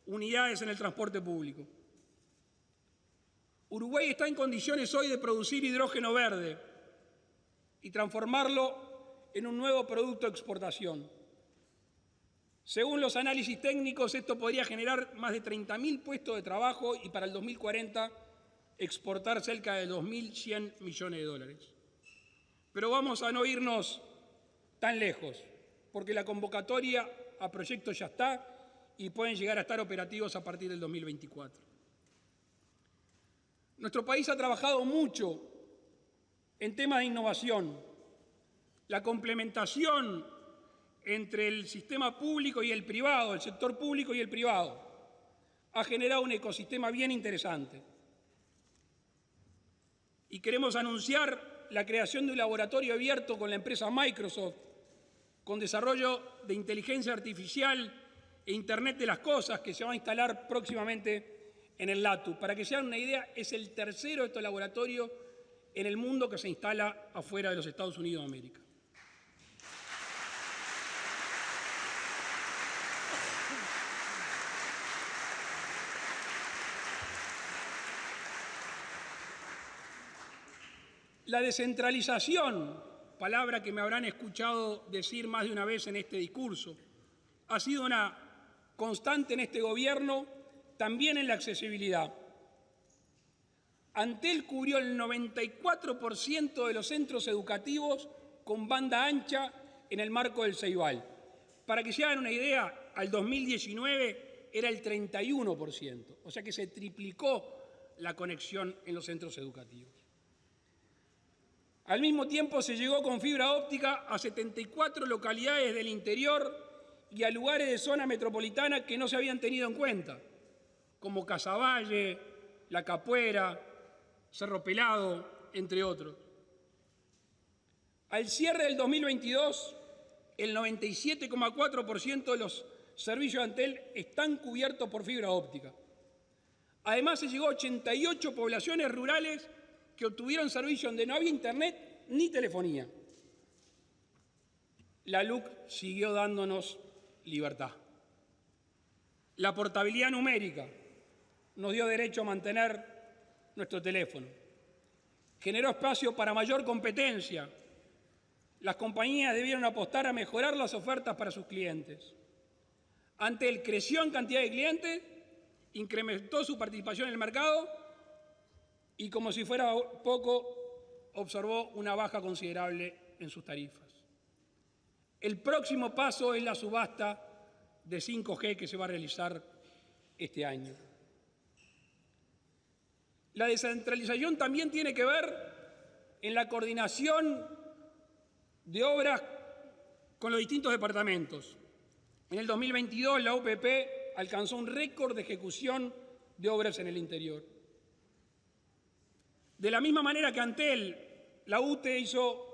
unidades en el transporte público. Uruguay está en condiciones hoy de producir hidrógeno verde y transformarlo en un nuevo producto de exportación. Según los análisis técnicos, esto podría generar más de 30.000 puestos de trabajo y para el 2040 exportar cerca de 2.100 millones de dólares. Pero vamos a no irnos tan lejos, porque la convocatoria a proyectos ya está y pueden llegar a estar operativos a partir del 2024. Nuestro país ha trabajado mucho en temas de innovación. La complementación entre el sistema público y el privado, el sector público y el privado, ha generado un ecosistema bien interesante. Y queremos anunciar la creación de un laboratorio abierto con la empresa Microsoft, con desarrollo de inteligencia artificial e Internet de las Cosas, que se va a instalar próximamente en el LATU. Para que se hagan una idea, es el tercero de estos laboratorios en el mundo que se instala afuera de los Estados Unidos de América. La descentralización, palabra que me habrán escuchado decir más de una vez en este discurso, ha sido una constante en este gobierno, también en la accesibilidad. Antel cubrió el 94% de los centros educativos con banda ancha en el marco del Ceibal. Para que se hagan una idea, al 2019 era el 31%, o sea que se triplicó la conexión en los centros educativos. Al mismo tiempo se llegó con fibra óptica a 74 localidades del interior y a lugares de zona metropolitana que no se habían tenido en cuenta, como Casaballe, La Capuera, Cerro Pelado, entre otros. Al cierre del 2022, el 97,4% de los servicios de Antel están cubiertos por fibra óptica. Además, se llegó a 88 poblaciones rurales que obtuvieron servicio donde no había internet ni telefonía. La LUC siguió dándonos libertad. La portabilidad numérica nos dio derecho a mantener nuestro teléfono. Generó espacio para mayor competencia. Las compañías debieron apostar a mejorar las ofertas para sus clientes. Antel creció en cantidad de clientes, incrementó su participación en el mercado y, como si fuera poco, observó una baja considerable en sus tarifas. El próximo paso es la subasta de 5G que se va a realizar este año. La descentralización también tiene que ver en la coordinación de obras con los distintos departamentos. En el 2022 la UPP alcanzó un récord de ejecución de obras en el interior. De la misma manera que Antel, la UTE hizo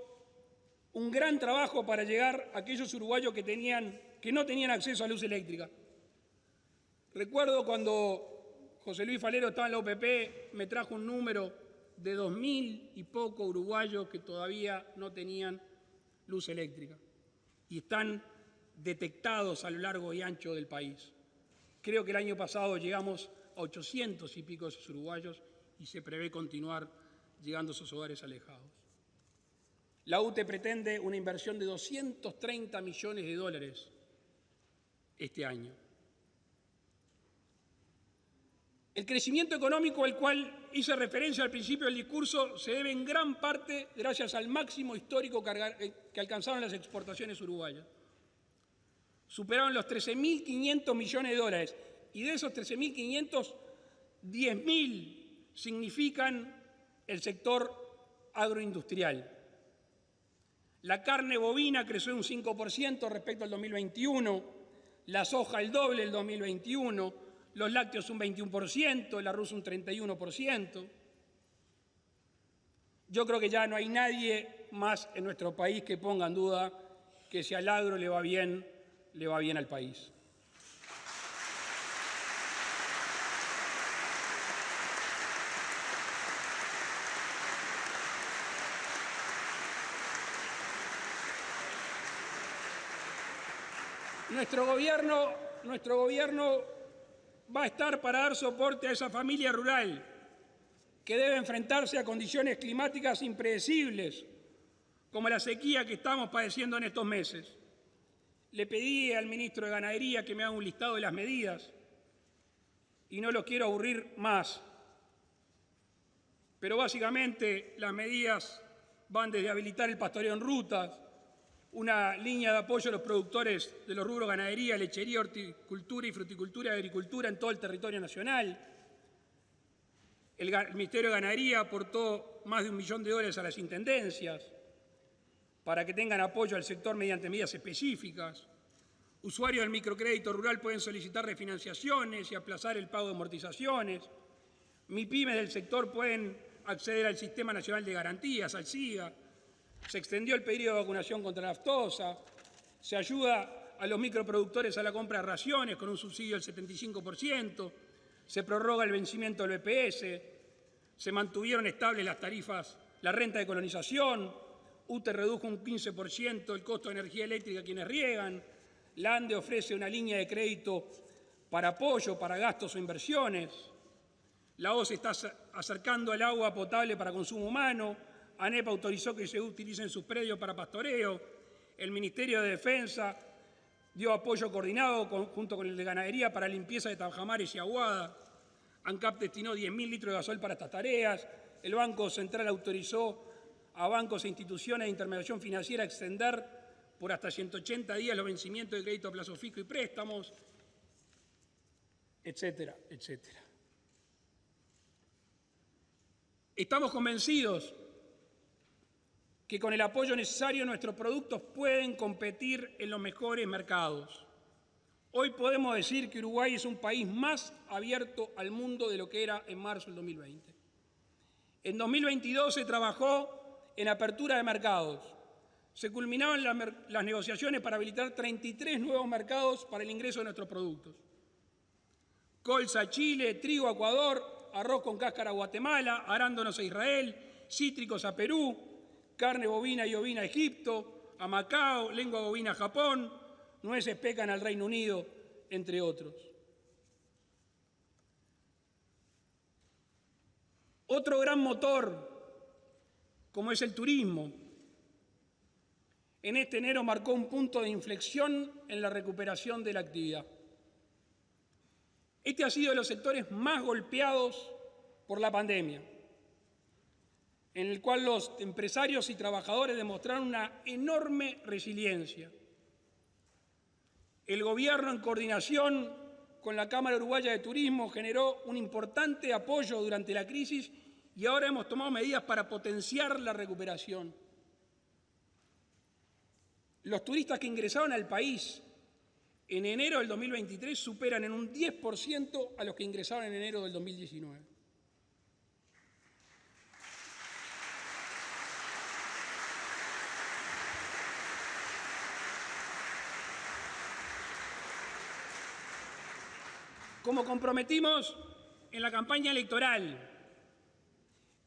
un gran trabajo para llegar a aquellos uruguayos que no tenían acceso a luz eléctrica. Recuerdo cuando José Luis Falero estaba en la UPP, me trajo un número de 2.000 y poco uruguayos que todavía no tenían luz eléctrica y están detectados a lo largo y ancho del país. Creo que el año pasado llegamos a 800 y pico de esos uruguayos y se prevé continuar llegando a esos hogares alejados. La UTE pretende una inversión de 230 millones de dólares este año. El crecimiento económico al cual hice referencia al principio del discurso se debe en gran parte gracias al máximo histórico que alcanzaron las exportaciones uruguayas. Superaron los 13.500 millones de dólares y de esos 13.500, 10.000 significan el sector agroindustrial. La carne bovina creció un 5% respecto al 2021, la soja el doble del 2021, los lácteos un 21%, el arroz un 31%. Yo creo que ya no hay nadie más en nuestro país que ponga en duda que si al agro le va bien al país. Nuestro gobierno va a estar para dar soporte a esa familia rural que debe enfrentarse a condiciones climáticas impredecibles, como la sequía que estamos padeciendo en estos meses. Le pedí al ministro de Ganadería que me haga un listado de las medidas y no lo quiero aburrir más. Pero básicamente las medidas van desde habilitar el pastoreo en rutas, una línea de apoyo a los productores de los rubros ganadería, lechería, horticultura y fruticultura y agricultura en todo el territorio nacional. El Ministerio de Ganadería aportó más de $1 millón a las intendencias para que tengan apoyo al sector mediante medidas específicas. Usuarios del microcrédito rural pueden solicitar refinanciaciones y aplazar el pago de amortizaciones. MIPYMES del sector pueden acceder al Sistema Nacional de Garantías, al SIGA. Se extendió el periodo de vacunación contra la aftosa. Se ayuda a los microproductores a la compra de raciones con un subsidio del 75%. Se prorroga el vencimiento del BPS. Se mantuvieron estables las tarifas, la renta de colonización. UTE redujo un 15% el costo de energía eléctrica a quienes riegan. La ANDE ofrece una línea de crédito para apoyo, para gastos o inversiones. La OCE está acercando el agua potable para consumo humano. ANEP autorizó que se utilicen sus predios para pastoreo. El Ministerio de Defensa dio apoyo coordinado junto con el de Ganadería para limpieza de tajamares y aguada. ANCAP destinó 10.000 litros de gasoil para estas tareas. El Banco Central autorizó a bancos e instituciones de intermediación financiera a extender por hasta 180 días los vencimientos de crédito a plazo fijo y préstamos, etcétera, etcétera. Estamos convencidos que con el apoyo necesario nuestros productos pueden competir en los mejores mercados. Hoy podemos decir que Uruguay es un país más abierto al mundo de lo que era en marzo del 2020. En 2022 se trabajó en apertura de mercados. Se culminaban las negociaciones para habilitar 33 nuevos mercados para el ingreso de nuestros productos. Colza a Chile, trigo a Ecuador, arroz con cáscara a Guatemala, arándanos a Israel, cítricos a Perú, carne bovina y ovina a Egipto, a Macao, lengua bovina a Japón, nueces pecan al Reino Unido, entre otros. Otro gran motor, como es el turismo, en este enero marcó un punto de inflexión en la recuperación de la actividad. Este ha sido de los sectores más golpeados por la pandemia, en el cual los empresarios y trabajadores demostraron una enorme resiliencia. El Gobierno, en coordinación con la Cámara Uruguaya de Turismo, generó un importante apoyo durante la crisis y ahora hemos tomado medidas para potenciar la recuperación. Los turistas que ingresaron al país en enero del 2023 superan en un 10% a los que ingresaron en enero del 2019. Como comprometimos en la campaña electoral,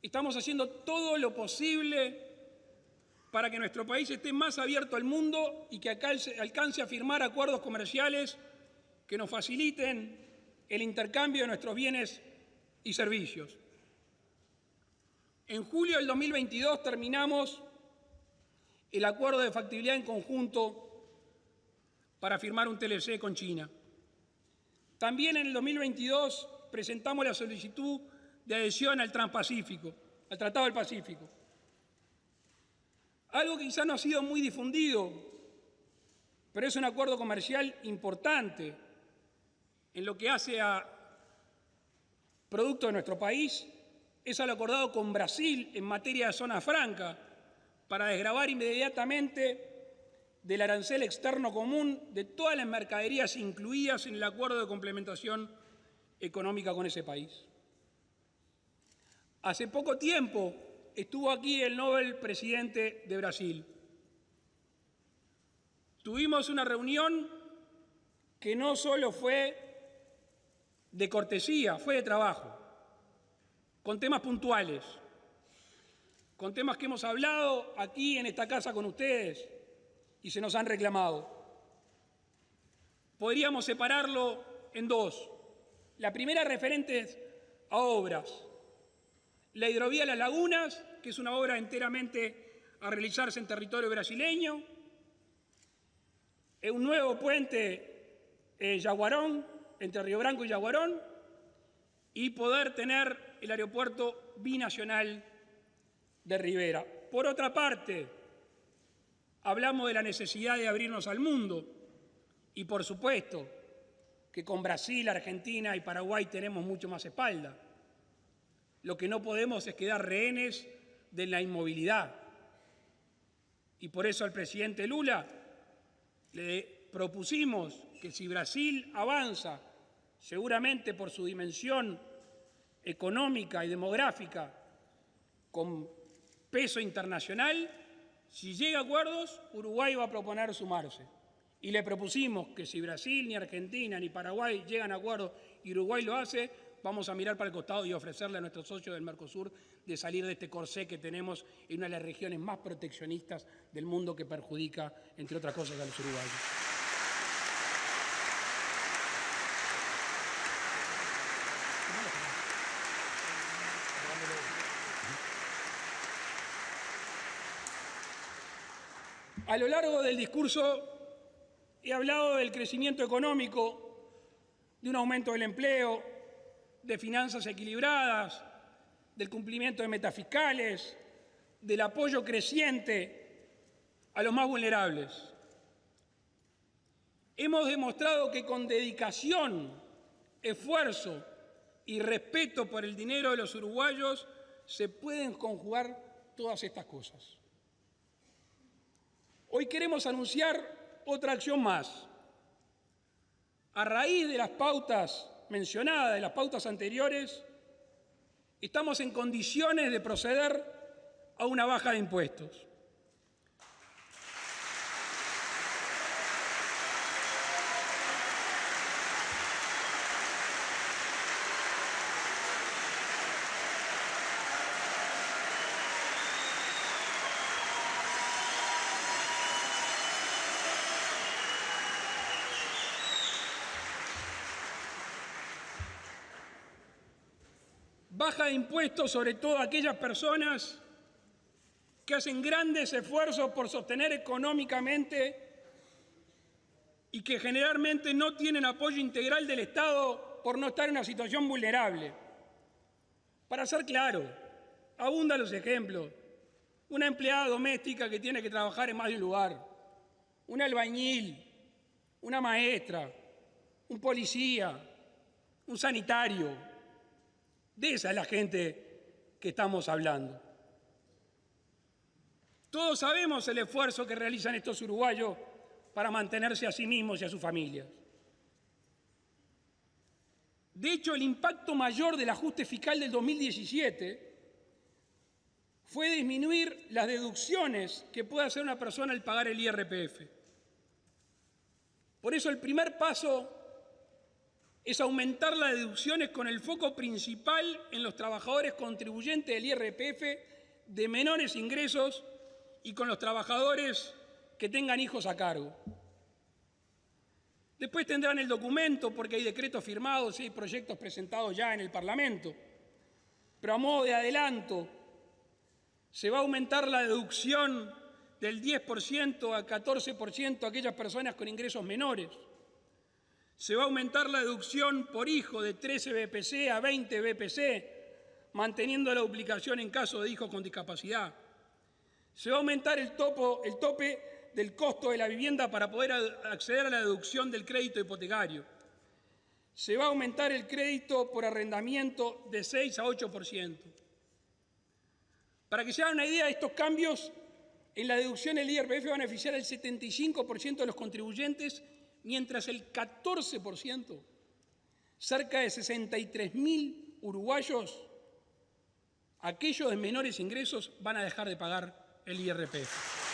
estamos haciendo todo lo posible para que nuestro país esté más abierto al mundo y que alcance a firmar acuerdos comerciales que nos faciliten el intercambio de nuestros bienes y servicios. En julio del 2022 terminamos el acuerdo de factibilidad en conjunto para firmar un TLC con China. También en el 2022 presentamos la solicitud de adhesión al Transpacífico, al Tratado del Pacífico. Algo que quizá no ha sido muy difundido, pero es un acuerdo comercial importante en lo que hace a productos de nuestro país, es al acordado con Brasil en materia de zona franca para desgravar inmediatamente del arancel externo común de todas las mercaderías incluidas en el acuerdo de complementación económica con ese país. Hace poco tiempo estuvo aquí el Nobel presidente de Brasil. Tuvimos una reunión que no solo fue de cortesía, fue de trabajo, con temas puntuales, con temas que hemos hablado aquí en esta casa con ustedes y se nos han reclamado. podríamos separarlo en dos. La primera referente a obras. La hidrovía Las Lagunas, que es una obra enteramente a realizarse en territorio brasileño. Un nuevo puente Yaguarón, entre Río Branco y Yaguarón. Y poder tener el aeropuerto binacional de Rivera. Por otra parte, hablamos de la necesidad de abrirnos al mundo y, por supuesto, que con Brasil, Argentina y Paraguay tenemos mucho más espalda. Lo que no podemos es quedar rehenes de la inmovilidad. Y por eso al presidente Lula le propusimos que si Brasil avanza, seguramente por su dimensión económica y demográfica, con peso internacional, si llega a acuerdos, Uruguay va a proponer sumarse. Y le propusimos que si Brasil, ni Argentina, ni Paraguay llegan a acuerdos y Uruguay lo hace, vamos a mirar para el costado y ofrecerle a nuestros socios del Mercosur de salir de este corsé que tenemos en una de las regiones más proteccionistas del mundo que perjudica, entre otras cosas, a los uruguayos. A lo largo del discurso he hablado del crecimiento económico, de un aumento del empleo, de finanzas equilibradas, del cumplimiento de metas fiscales, del apoyo creciente a los más vulnerables. Hemos demostrado que con dedicación, esfuerzo y respeto por el dinero de los uruguayos se pueden conjugar todas estas cosas. Hoy queremos anunciar otra acción más. A raíz de las pautas mencionadas, de las pautas anteriores, estamos en condiciones de proceder a una baja de impuestos. Baja de impuestos sobre todo a aquellas personas que hacen grandes esfuerzos por sostener económicamente y que generalmente no tienen apoyo integral del Estado por no estar en una situación vulnerable. Para ser claro, abundan los ejemplos. Una empleada doméstica que tiene que trabajar en más de un lugar, un albañil, una maestra, un policía, un sanitario. De esa es la gente que estamos hablando. Todos sabemos el esfuerzo que realizan estos uruguayos para mantenerse a sí mismos y a sus familias. De hecho, el impacto mayor del ajuste fiscal del 2017 fue disminuir las deducciones que puede hacer una persona al pagar el IRPF. Por eso el primer paso es aumentar las deducciones con el foco principal en los trabajadores contribuyentes del IRPF de menores ingresos y con los trabajadores que tengan hijos a cargo. Después tendrán el documento porque hay decretos firmados y hay proyectos presentados ya en el Parlamento. Pero a modo de adelanto, se va a aumentar la deducción del 10% a 14% a aquellas personas con ingresos menores. Se va a aumentar la deducción por hijo de 13 BPC a 20 BPC, manteniendo la duplicación en caso de hijos con discapacidad. Se va a aumentar el tope del costo de la vivienda para poder acceder a la deducción del crédito hipotecario. Se va a aumentar el crédito por arrendamiento de 6 a 8%. Para que se hagan una idea, estos cambios en la deducción del IRPF van a beneficiar al 75% de los contribuyentes, mientras el 14%, cerca de 63.000 uruguayos, aquellos de menores ingresos, van a dejar de pagar el IRPF.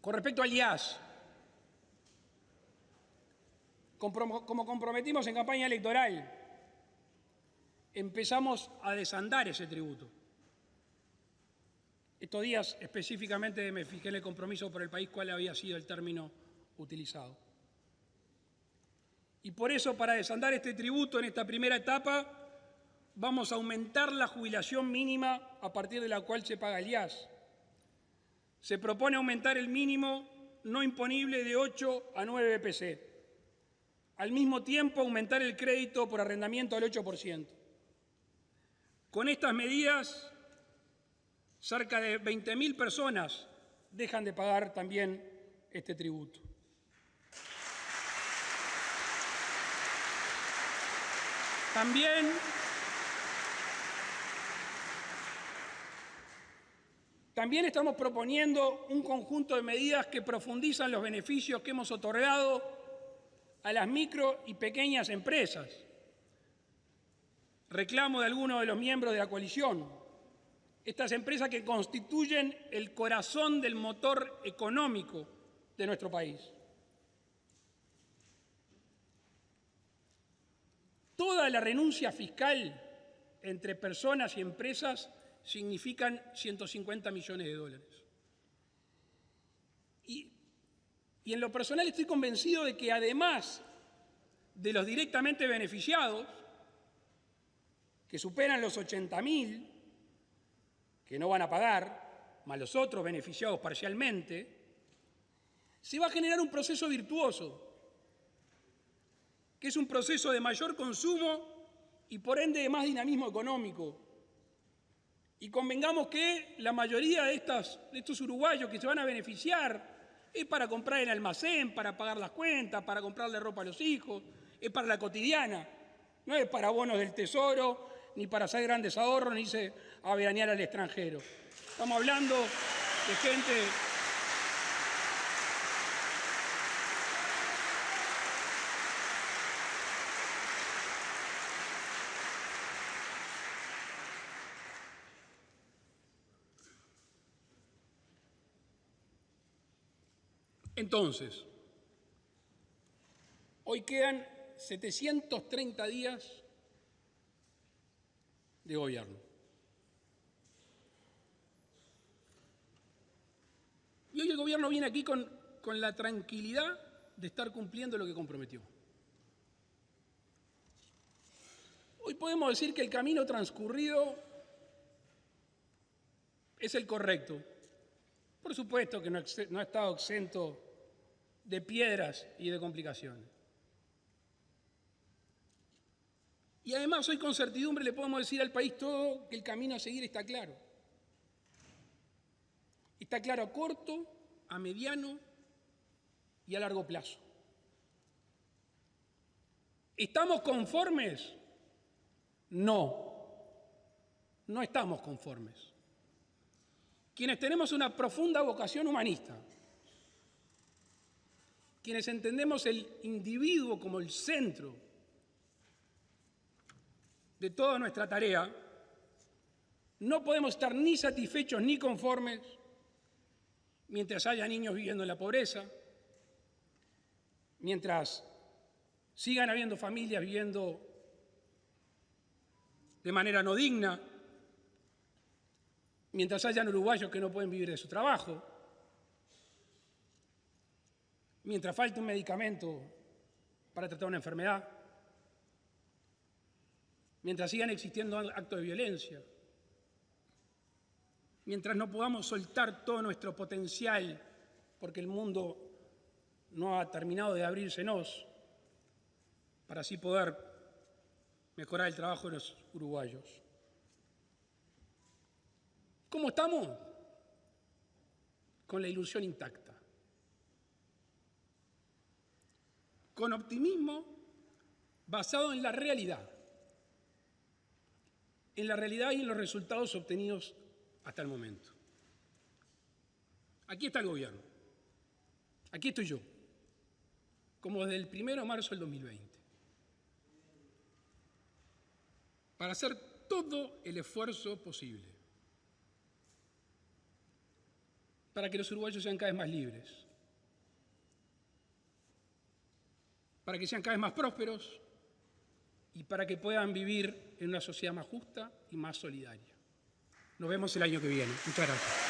Con respecto al IAS, como comprometimos en campaña electoral, empezamos a desandar ese tributo. Estos días específicamente me fijé en el compromiso por el país cuál había sido el término utilizado. Y por eso, para desandar este tributo en esta primera etapa, vamos a aumentar la jubilación mínima a partir de la cual se paga el IAS. Se propone aumentar el mínimo no imponible de 8 a 9 BPC. Al mismo tiempo, aumentar el crédito por arrendamiento al 8%. Con estas medidas, cerca de 20.000 personas dejan de pagar también este tributo. También estamos proponiendo un conjunto de medidas que profundizan los beneficios que hemos otorgado a las micro y pequeñas empresas. Reclamo de algunos de los miembros de la coalición. Estas empresas que constituyen el corazón del motor económico de nuestro país. Toda la renuncia fiscal entre personas y empresas significan 150 millones de dólares. Y en lo personal estoy convencido de que además de los directamente beneficiados, que superan los 80.000, que no van a pagar, más los otros beneficiados parcialmente, se va a generar un proceso virtuoso, que es un proceso de mayor consumo y por ende de más dinamismo económico. Y convengamos que la mayoría de estos uruguayos que se van a beneficiar es para comprar el almacén, para pagar las cuentas, para comprarle ropa a los hijos, es para la cotidiana, no es para bonos del Tesoro, ni para hacer grandes ahorros, ni irse a veranear al extranjero. Estamos hablando de gente Entonces, hoy quedan 730 días de gobierno. Y hoy el gobierno viene aquí con la tranquilidad de estar cumpliendo lo que comprometió. Hoy podemos decir que el camino transcurrido es el correcto. Por supuesto que no ha estado exento de piedras y de complicaciones. Y además hoy con certidumbre le podemos decir al país todo que el camino a seguir está claro. Está claro a corto, a mediano y a largo plazo. ¿Estamos conformes? No, no estamos conformes. Quienes tenemos una profunda vocación humanista, quienes entendemos el individuo como el centro de toda nuestra tarea, no podemos estar ni satisfechos ni conformes mientras haya niños viviendo en la pobreza, mientras sigan habiendo familias viviendo de manera no digna, mientras hayan uruguayos que no pueden vivir de su trabajo, mientras falte un medicamento para tratar una enfermedad, mientras sigan existiendo actos de violencia, mientras no podamos soltar todo nuestro potencial porque el mundo no ha terminado de abrírsenos para así poder mejorar el trabajo de los uruguayos. ¿Cómo estamos? Con la ilusión intacta. Con optimismo basado en la realidad y en los resultados obtenidos hasta el momento. Aquí está el gobierno. Aquí estoy yo, como desde el 1 de marzo del 2020, para hacer todo el esfuerzo posible para que los uruguayos sean cada vez más libres, para que sean cada vez más prósperos y para que puedan vivir en una sociedad más justa y más solidaria. Nos vemos el año que viene. Muchas gracias.